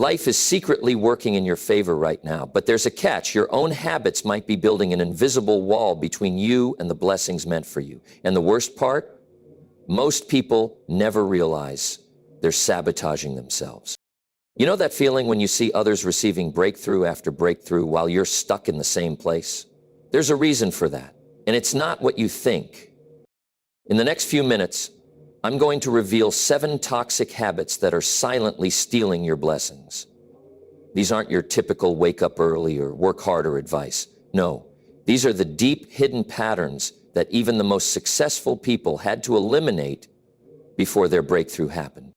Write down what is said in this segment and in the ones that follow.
Life is secretly working in your favor right now, but there's a catch. Your own habits might be building an invisible wall between you and the blessings meant for you. And the worst part? Most people never realize they're sabotaging themselves. You know that feeling when you see others receiving breakthrough after breakthrough while you're stuck in the same place? There's a reason for that, and it's not what you think. In the next few minutes, I'm going to reveal 7 toxic habits that are silently stealing your blessings. These aren't your typical wake up early or work harder advice. No, these are the deep hidden patterns that even the most successful people had to eliminate before their breakthrough happened.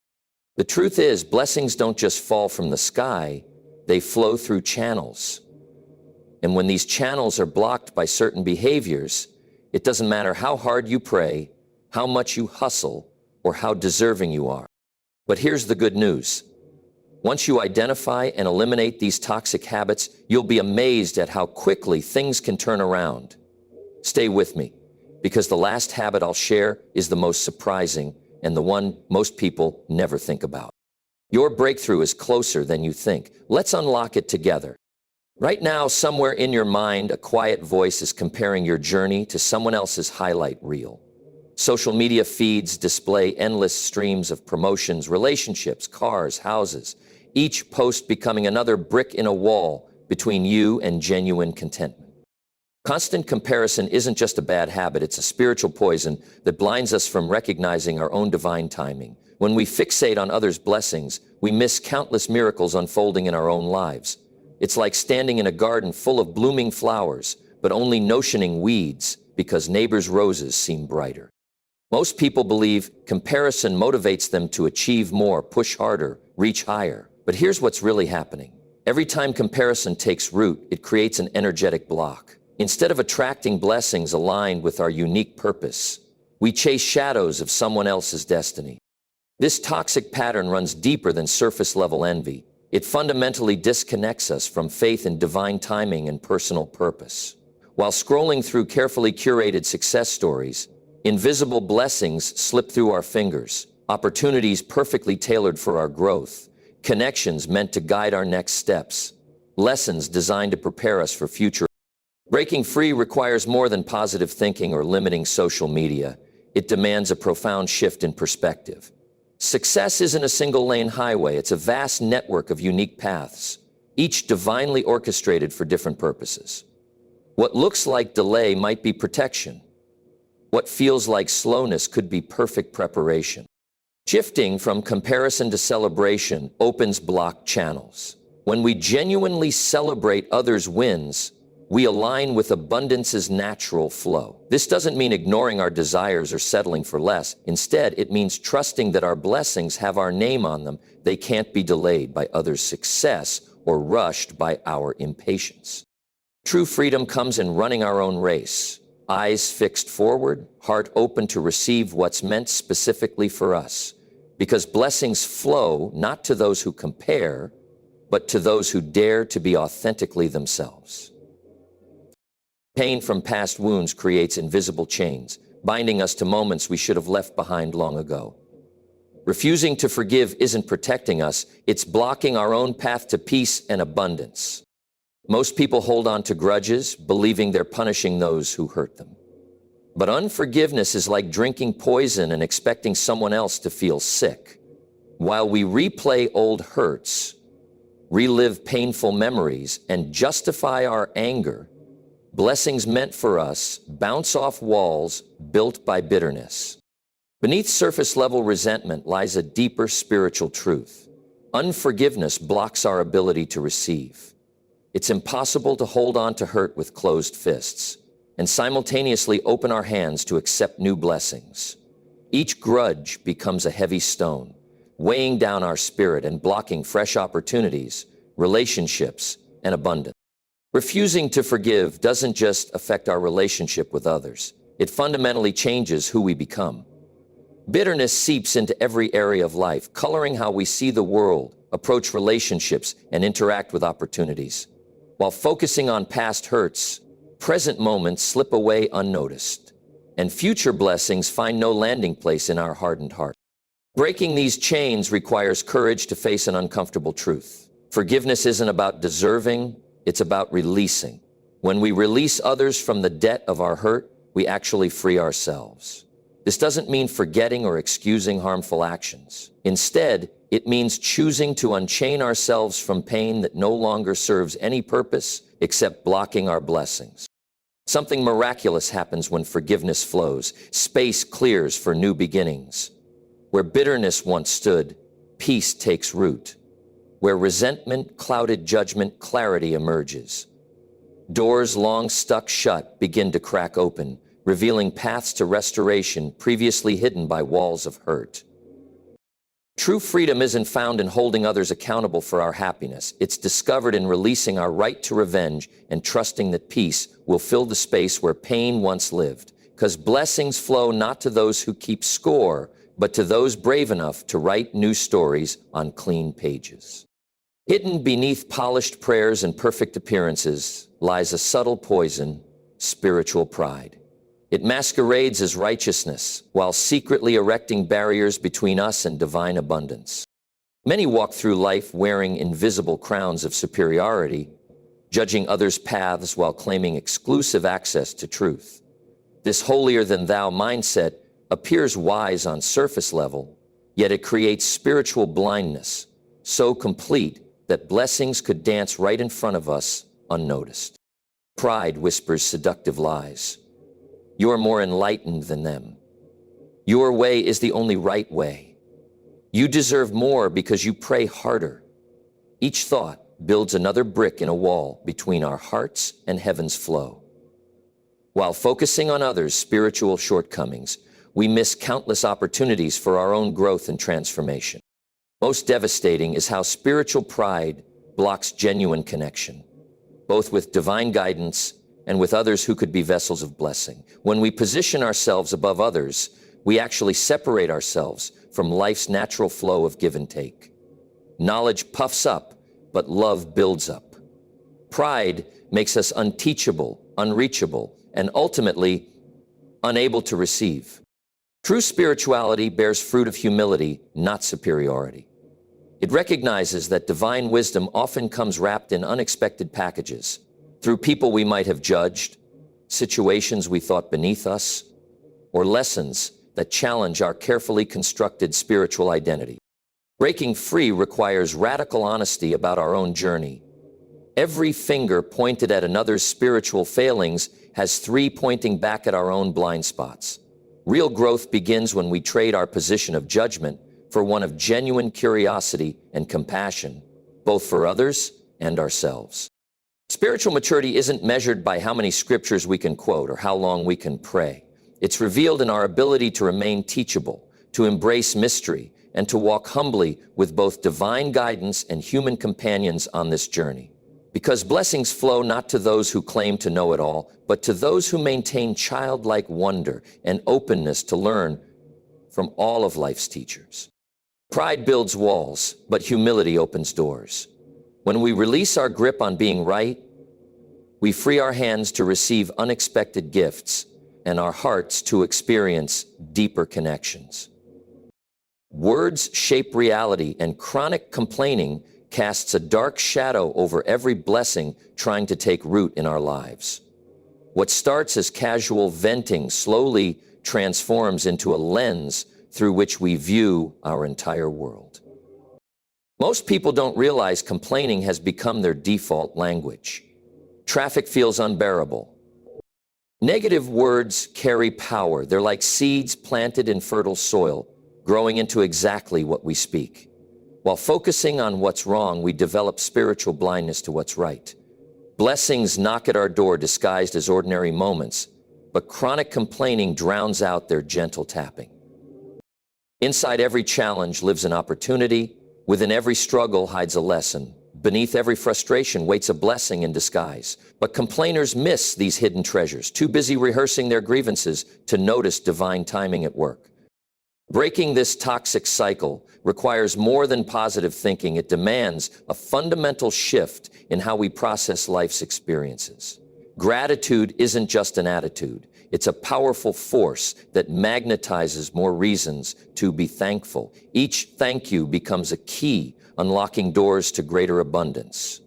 The truth is, blessings don't just fall from the sky, they flow through channels. And when these channels are blocked by certain behaviors, it doesn't matter how hard you pray, how much you hustle, or how deserving you are. But here's the good news. Once you identify and eliminate these toxic habits, you'll be amazed at how quickly things can turn around. Stay with me, because the last habit I'll share is the most surprising and the one most people never think about. Your breakthrough is closer than you think. Let's unlock it together. Right now, somewhere in your mind, a quiet voice is comparing your journey to someone else's highlight reel. Social media feeds display endless streams of promotions, relationships, cars, houses, each post becoming another brick in a wall between you and genuine contentment. Constant comparison isn't just a bad habit, it's a spiritual poison that blinds us from recognizing our own divine timing. When we fixate on others' blessings, we miss countless miracles unfolding in our own lives. It's like standing in a garden full of blooming flowers, but only notioning weeds because neighbors' roses seem brighter. Most people believe comparison motivates them to achieve more, push harder, reach higher. But here's what's really happening. Every time comparison takes root, it creates an energetic block. Instead of attracting blessings aligned with our unique purpose, we chase shadows of someone else's destiny. This toxic pattern runs deeper than surface-level envy. It fundamentally disconnects us from faith in divine timing and personal purpose. While scrolling through carefully curated success stories, invisible blessings slip through our fingers, opportunities perfectly tailored for our growth, connections meant to guide our next steps, lessons designed to prepare us for future. Breaking free requires more than positive thinking or limiting social media. It demands a profound shift in perspective. Success isn't a single-lane highway, it's a vast network of unique paths, each divinely orchestrated for different purposes. What looks like delay might be protection. What feels like slowness could be perfect preparation. Shifting from comparison to celebration opens blocked channels. When we genuinely celebrate others' wins, we align with abundance's natural flow. This doesn't mean ignoring our desires or settling for less. Instead, it means trusting that our blessings have our name on them. They can't be delayed by others' success or rushed by our impatience. True freedom comes in running our own race, eyes fixed forward, heart open to receive what's meant specifically for us. Because blessings flow not to those who compare, but to those who dare to be authentically themselves. Pain from past wounds creates invisible chains, binding us to moments we should have left behind long ago. Refusing to forgive isn't protecting us, it's blocking our own path to peace and abundance. Most people hold on to grudges, believing they're punishing those who hurt them. But unforgiveness is like drinking poison and expecting someone else to feel sick. While we replay old hurts, relive painful memories, and justify our anger, blessings meant for us bounce off walls built by bitterness. Beneath surface-level resentment lies a deeper spiritual truth. Unforgiveness blocks our ability to receive. It's impossible to hold on to hurt with closed fists and simultaneously open our hands to accept new blessings. Each grudge becomes a heavy stone, weighing down our spirit and blocking fresh opportunities, relationships, and abundance. Refusing to forgive doesn't just affect our relationship with others. It fundamentally changes who we become. Bitterness seeps into every area of life, coloring how we see the world, approach relationships, and interact with opportunities. While focusing on past hurts, present moments slip away unnoticed, and future blessings find no landing place in our hardened heart. Breaking these chains requires courage to face an uncomfortable truth. Forgiveness isn't about deserving, it's about releasing. When we release others from the debt of our hurt, we actually free ourselves. This doesn't mean forgetting or excusing harmful actions. Instead, it means choosing to unchain ourselves from pain that no longer serves any purpose except blocking our blessings. Something miraculous happens when forgiveness flows. Space clears for new beginnings. Where bitterness once stood, peace takes root. Where resentment clouded judgment, clarity emerges. Doors long stuck shut begin to crack open, revealing paths to restoration previously hidden by walls of hurt. True freedom isn't found in holding others accountable for our happiness. It's discovered in releasing our right to revenge and trusting that peace will fill the space where pain once lived. Because blessings flow not to those who keep score, but to those brave enough to write new stories on clean pages. Hidden beneath polished prayers and perfect appearances lies a subtle poison, spiritual pride. It masquerades as righteousness while secretly erecting barriers between us and divine abundance. Many walk through life wearing invisible crowns of superiority, judging others' paths while claiming exclusive access to truth. This holier-than-thou mindset appears wise on surface level, yet it creates spiritual blindness, so complete that blessings could dance right in front of us unnoticed. Pride whispers seductive lies. You're more enlightened than them. Your way is the only right way. You deserve more because you pray harder. Each thought builds another brick in a wall between our hearts and heaven's flow. While focusing on others' spiritual shortcomings, we miss countless opportunities for our own growth and transformation. Most devastating is how spiritual pride blocks genuine connection, both with divine guidance and with others who could be vessels of blessing. When we position ourselves above others, we actually separate ourselves from life's natural flow of give and take. Knowledge puffs up, but love builds up. Pride makes us unteachable, unreachable, and ultimately unable to receive. True spirituality bears fruit of humility, not superiority. It recognizes that divine wisdom often comes wrapped in unexpected packages, through people we might have judged, situations we thought beneath us, or lessons that challenge our carefully constructed spiritual identity. Breaking free requires radical honesty about our own journey. Every finger pointed at another's spiritual failings has three pointing back at our own blind spots. Real growth begins when we trade our position of judgment for one of genuine curiosity and compassion, both for others and ourselves. Spiritual maturity isn't measured by how many scriptures we can quote or how long we can pray. It's revealed in our ability to remain teachable, to embrace mystery, and to walk humbly with both divine guidance and human companions on this journey. Because blessings flow not to those who claim to know it all, but to those who maintain childlike wonder and openness to learn from all of life's teachers. Pride builds walls, but humility opens doors. When we release our grip on being right, we free our hands to receive unexpected gifts and our hearts to experience deeper connections. Words shape reality, and chronic complaining casts a dark shadow over every blessing trying to take root in our lives. What starts as casual venting slowly transforms into a lens through which we view our entire world. Most people don't realize complaining has become their default language. Traffic feels unbearable. Negative words carry power. They're like seeds planted in fertile soil, growing into exactly what we speak. While focusing on what's wrong, we develop spiritual blindness to what's right. Blessings knock at our door disguised as ordinary moments, but chronic complaining drowns out their gentle tapping. Inside every challenge lives an opportunity. Within every struggle hides a lesson. Beneath every frustration waits a blessing in disguise. But complainers miss these hidden treasures, too busy rehearsing their grievances to notice divine timing at work. Breaking this toxic cycle requires more than positive thinking. It demands a fundamental shift in how we process life's experiences. Gratitude isn't just an attitude. It's a powerful force that magnetizes more reasons to be thankful. Each thank you becomes a key, unlocking doors to greater abundance.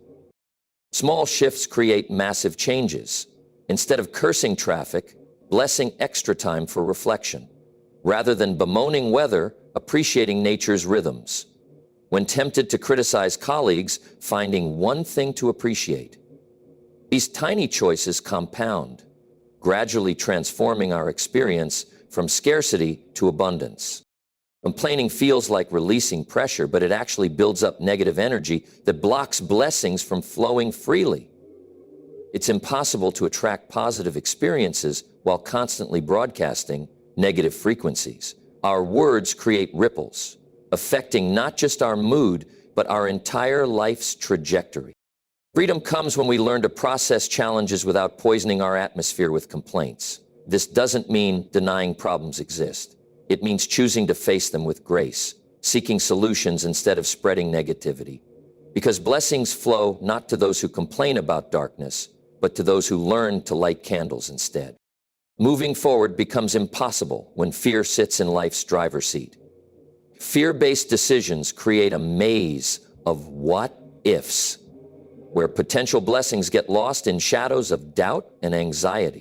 Small shifts create massive changes. Instead of cursing traffic, blessing extra time for reflection. Rather than bemoaning weather, appreciating nature's rhythms. When tempted to criticize colleagues, finding one thing to appreciate. These tiny choices compound, gradually transforming our experience from scarcity to abundance. Complaining feels like releasing pressure, but it actually builds up negative energy that blocks blessings from flowing freely. It's impossible to attract positive experiences while constantly broadcasting negative frequencies. Our words create ripples, affecting not just our mood, but our entire life's trajectory. Freedom comes when we learn to process challenges without poisoning our atmosphere with complaints. This doesn't mean denying problems exist. It means choosing to face them with grace, seeking solutions instead of spreading negativity. Because blessings flow not to those who complain about darkness, but to those who learn to light candles instead. Moving forward becomes impossible when fear sits in life's driver's seat. Fear-based decisions create a maze of what-ifs, where potential blessings get lost in shadows of doubt and anxiety.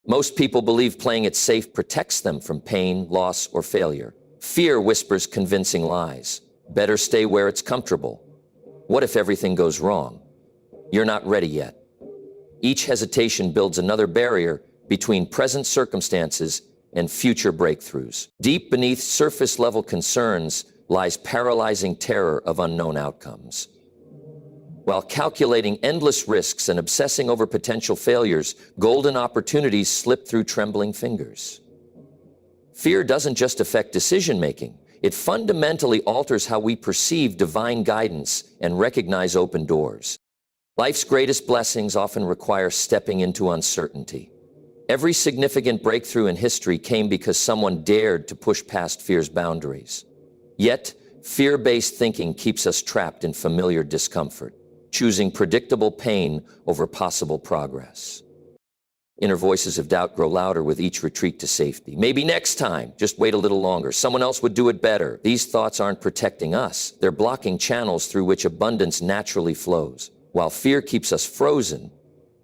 Most people believe playing it safe protects them from pain, loss, or failure. Fear whispers convincing lies. Better stay where it's comfortable. What if everything goes wrong? You're not ready yet. Each hesitation builds another barrier between present circumstances and future breakthroughs. Deep beneath surface-level concerns lies paralyzing terror of unknown outcomes. While calculating endless risks and obsessing over potential failures, golden opportunities slip through trembling fingers. Fear doesn't just affect decision-making. It fundamentally alters how we perceive divine guidance and recognize open doors. Life's greatest blessings often require stepping into uncertainty. Every significant breakthrough in history came because someone dared to push past fear's boundaries. Yet, fear-based thinking keeps us trapped in familiar discomfort, choosing predictable pain over possible progress. Inner voices of doubt grow louder with each retreat to safety. Maybe next time, just wait a little longer. Someone else would do it better. These thoughts aren't protecting us. They're blocking channels through which abundance naturally flows. While fear keeps us frozen,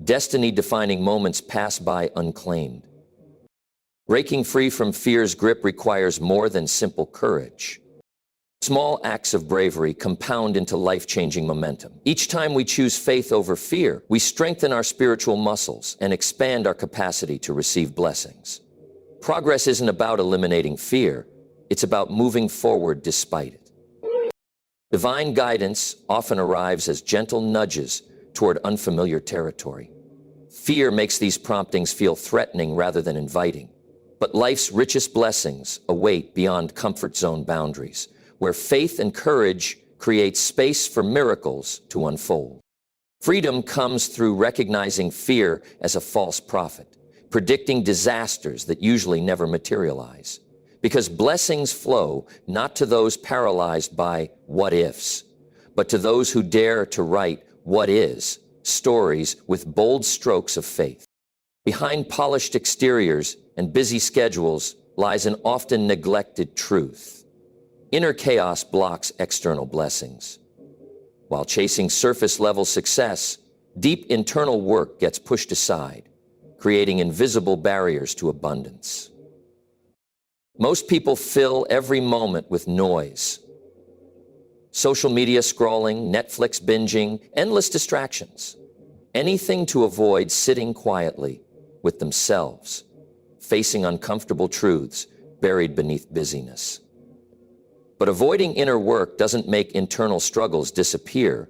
destiny-defining moments pass by unclaimed. Breaking free from fear's grip requires more than simple courage. Small acts of bravery compound into life-changing momentum. Each time we choose faith over fear, we strengthen our spiritual muscles and expand our capacity to receive blessings. Progress isn't about eliminating fear, it's about moving forward despite it. Divine guidance often arrives as gentle nudges toward unfamiliar territory. Fear makes these promptings feel threatening rather than inviting. But life's richest blessings await beyond comfort zone boundaries, where faith and courage create space for miracles to unfold. Freedom comes through recognizing fear as a false prophet, predicting disasters that usually never materialize. Because blessings flow not to those paralyzed by what-ifs, but to those who dare to write what is stories with bold strokes of faith. Behind polished exteriors and busy schedules lies an often neglected truth. Inner chaos blocks external blessings. While chasing surface-level success, deep internal work gets pushed aside, creating invisible barriers to abundance. Most people fill every moment with noise. Social media scrolling, Netflix binging, endless distractions. Anything to avoid sitting quietly with themselves, facing uncomfortable truths buried beneath busyness. But avoiding inner work doesn't make internal struggles disappear.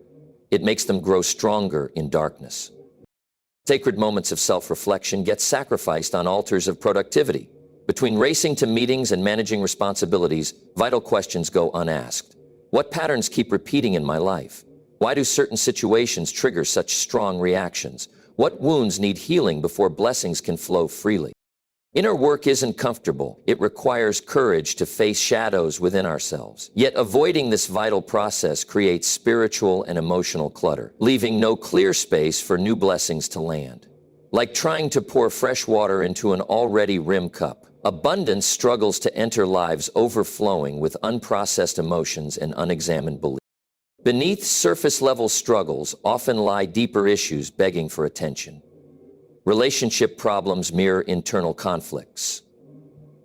It makes them grow stronger in darkness. Sacred moments of self-reflection get sacrificed on altars of productivity. Between racing to meetings and managing responsibilities, vital questions go unasked. What patterns keep repeating in my life? Why do certain situations trigger such strong reactions? What wounds need healing before blessings can flow freely? Inner work isn't comfortable. It requires courage to face shadows within ourselves. Yet avoiding this vital process creates spiritual and emotional clutter, leaving no clear space for new blessings to land. Like trying to pour fresh water into an already rim cup, abundance struggles to enter lives overflowing with unprocessed emotions and unexamined beliefs. Beneath surface-level struggles often lie deeper issues begging for attention. Relationship problems mirror internal conflicts.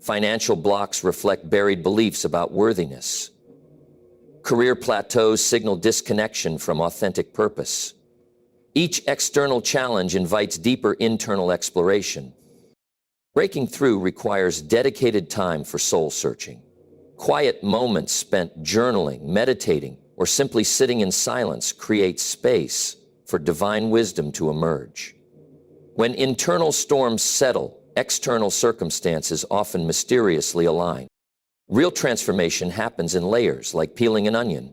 Financial blocks reflect buried beliefs about worthiness. Career plateaus signal disconnection from authentic purpose. Each external challenge invites deeper internal exploration. Breaking through requires dedicated time for soul searching. Quiet moments spent journaling, meditating, or simply sitting in silence create space for divine wisdom to emerge. When internal storms settle, external circumstances often mysteriously align. Real transformation happens in layers, like peeling an onion.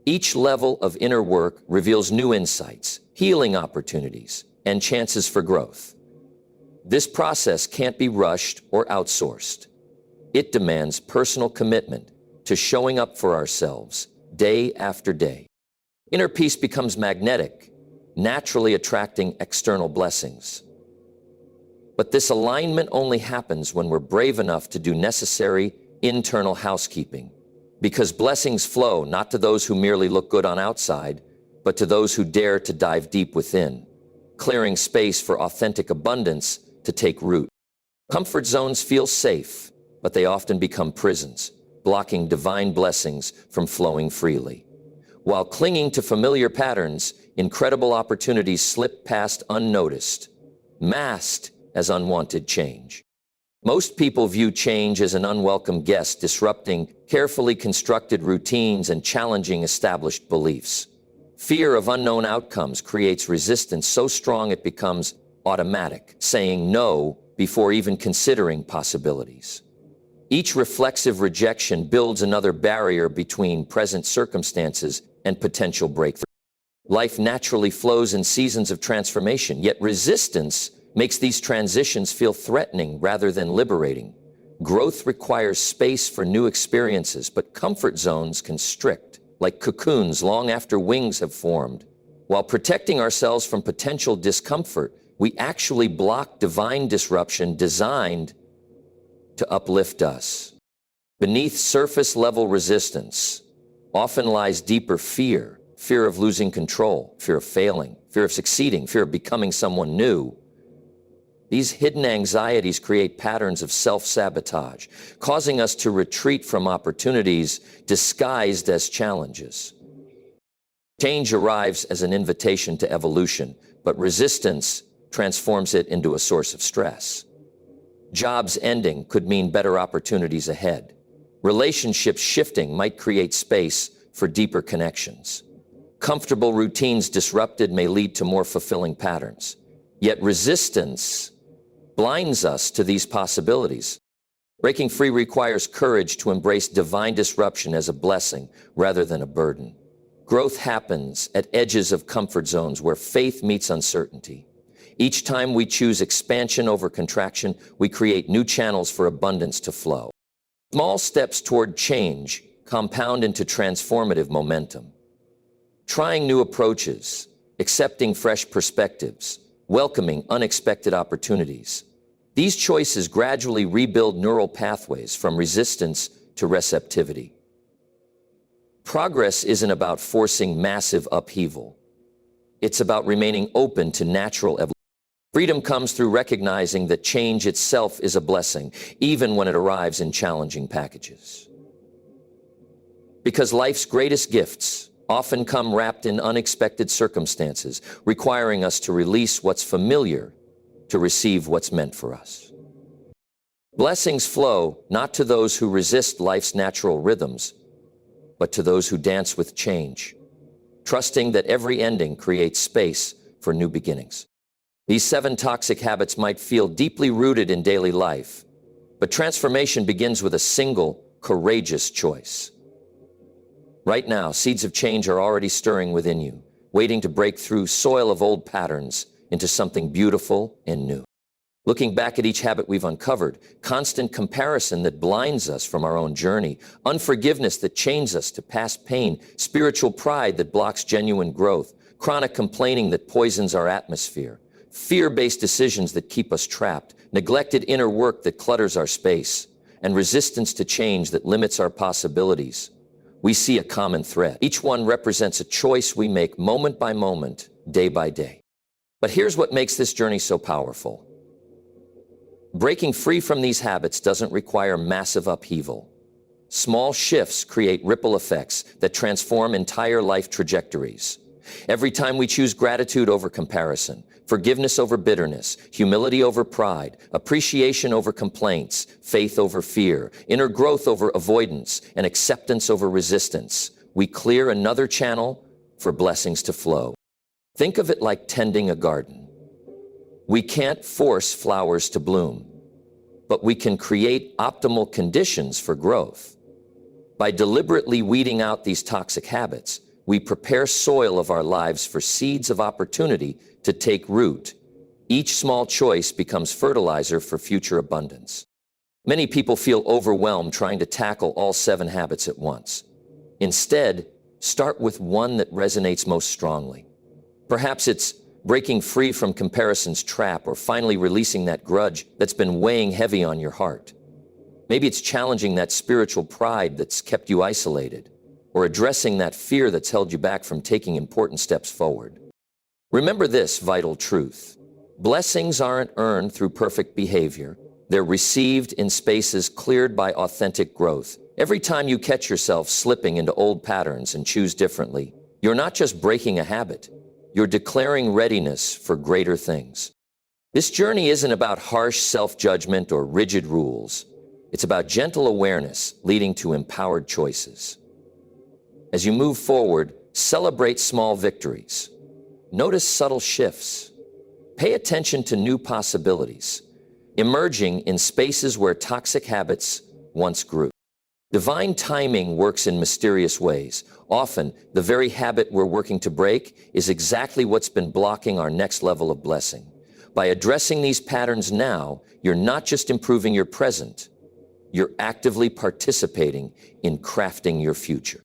Each level of inner work reveals new insights, healing opportunities, and chances for growth. This process can't be rushed or outsourced. It demands personal commitment to showing up for ourselves day after day. Inner peace becomes magnetic, naturally attracting external blessings. But this alignment only happens when we're brave enough to do necessary internal housekeeping, because blessings flow not to those who merely look good on outside, but to those who dare to dive deep within, clearing space for authentic abundance to take root. Comfort zones feel safe, but they often become prisons, blocking divine blessings from flowing freely. While clinging to familiar patterns, incredible opportunities slip past unnoticed, masked as unwanted change. Most people view change as an unwelcome guest, disrupting carefully constructed routines and challenging established beliefs. Fear of unknown outcomes creates resistance so strong it becomes automatic, saying no before even considering possibilities. Each reflexive rejection builds another barrier between present circumstances and potential breakthrough. Life naturally flows in seasons of transformation, yet resistance makes these transitions feel threatening rather than liberating. Growth requires space for new experiences, but comfort zones constrict, like cocoons long after wings have formed. While protecting ourselves from potential discomfort, we actually block divine disruption designed to uplift us. Beneath surface-level resistance often lies deeper fear of losing control, fear of failing, fear of succeeding, fear of becoming someone new. These hidden anxieties create patterns of self-sabotage, causing us to retreat from opportunities disguised as challenges. Change arrives as an invitation to evolution, but resistance transforms it into a source of stress. Jobs ending could mean better opportunities ahead. Relationships shifting might create space for deeper connections. Comfortable routines disrupted may lead to more fulfilling patterns. Yet resistance blinds us to these possibilities. Breaking free requires courage to embrace divine disruption as a blessing rather than a burden. Growth happens at edges of comfort zones where faith meets uncertainty. Each time we choose expansion over contraction, we create new channels for abundance to flow. Small steps toward change compound into transformative momentum. Trying new approaches, accepting fresh perspectives, welcoming unexpected opportunities. These choices gradually rebuild neural pathways from resistance to receptivity. Progress isn't about forcing massive upheaval. It's about remaining open to natural evolution. Freedom comes through recognizing that change itself is a blessing, even when it arrives in challenging packages. Because life's greatest gifts often come wrapped in unexpected circumstances, requiring us to release what's familiar to receive what's meant for us. Blessings flow not to those who resist life's natural rhythms, but to those who dance with change, trusting that every ending creates space for new beginnings. These 7 toxic habits might feel deeply rooted in daily life, but transformation begins with a single, courageous choice. Right now, seeds of change are already stirring within you, waiting to break through soil of old patterns into something beautiful and new. Looking back at each habit we've uncovered, constant comparison that blinds us from our own journey, unforgiveness that chains us to past pain, spiritual pride that blocks genuine growth, chronic complaining that poisons our atmosphere. fear-based decisions that keep us trapped, neglected inner work that clutters our space, and resistance to change that limits our possibilities, we see a common thread. Each one represents a choice we make moment by moment, day by day. But here's what makes this journey so powerful. Breaking free from these habits doesn't require massive upheaval. Small shifts create ripple effects that transform entire life trajectories. Every time we choose gratitude over comparison, forgiveness over bitterness, humility over pride, appreciation over complaints, faith over fear, inner growth over avoidance, and acceptance over resistance, we clear another channel for blessings to flow. Think of it like tending a garden. We can't force flowers to bloom, but we can create optimal conditions for growth. By deliberately weeding out these toxic habits, we prepare soil of our lives for seeds of opportunity to take root. Each small choice becomes fertilizer for future abundance. Many people feel overwhelmed trying to tackle all 7 habits at once. Instead, start with one that resonates most strongly. Perhaps it's breaking free from comparison's trap, or finally releasing that grudge that's been weighing heavy on your heart. Maybe it's challenging that spiritual pride that's kept you isolated, or addressing that fear that's held you back from taking important steps forward. Remember this vital truth. Blessings aren't earned through perfect behavior. They're received in spaces cleared by authentic growth. Every time you catch yourself slipping into old patterns and choose differently, you're not just breaking a habit, you're declaring readiness for greater things. This journey isn't about harsh self-judgment or rigid rules. It's about gentle awareness leading to empowered choices. As you move forward, celebrate small victories. Notice subtle shifts. Pay attention to new possibilities, emerging in spaces where toxic habits once grew. Divine timing works in mysterious ways. Often, the very habit we're working to break is exactly what's been blocking our next level of blessing. By addressing these patterns now, you're not just improving your present, you're actively participating in crafting your future.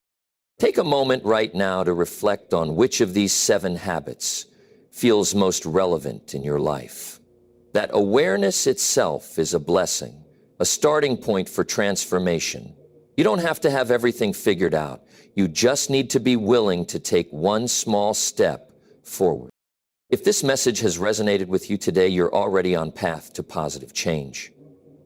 Take a moment right now to reflect on which of these 7 habits feels most relevant in your life. That awareness itself is a blessing, a starting point for transformation. You don't have to have everything figured out. You just need to be willing to take one small step forward. If this message has resonated with you today, you're already on path to positive change.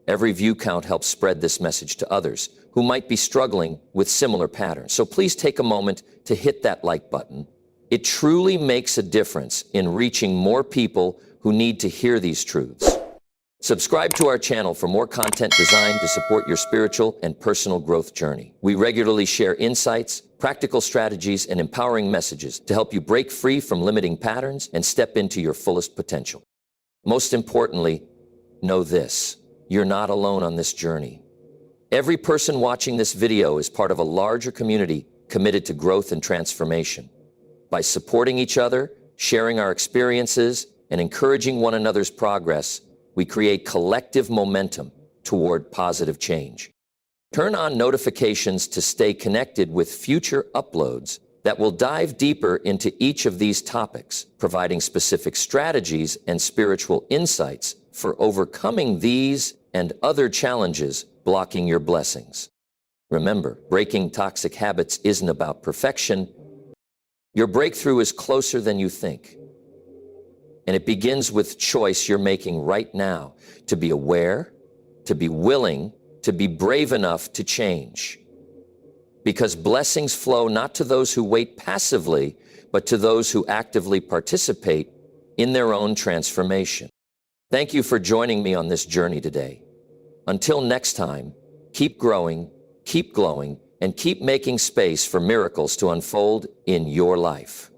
Every view count helps spread this message to others who might be struggling with similar patterns. So please take a moment to hit that like button. It truly makes a difference in reaching more people who need to hear these truths. Subscribe to our channel for more content designed to support your spiritual and personal growth journey. We regularly share insights, practical strategies, and empowering messages to help you break free from limiting patterns and step into your fullest potential. Most importantly, know this: you're not alone on this journey. Every person watching this video is part of a larger community committed to growth and transformation. By supporting each other, sharing our experiences, and encouraging one another's progress, we create collective momentum toward positive change. Turn on notifications to stay connected with future uploads that will dive deeper into each of these topics, providing specific strategies and spiritual insights for overcoming these and other challenges blocking your blessings. Remember, breaking toxic habits isn't about perfection. Your breakthrough is closer than you think. And it begins with choice you're making right now to be aware, to be willing, to be brave enough to change. Because blessings flow not to those who wait passively, but to those who actively participate in their own transformation. Thank you for joining me on this journey today. Until next time, keep growing, keep glowing, and keep making space for miracles to unfold in your life.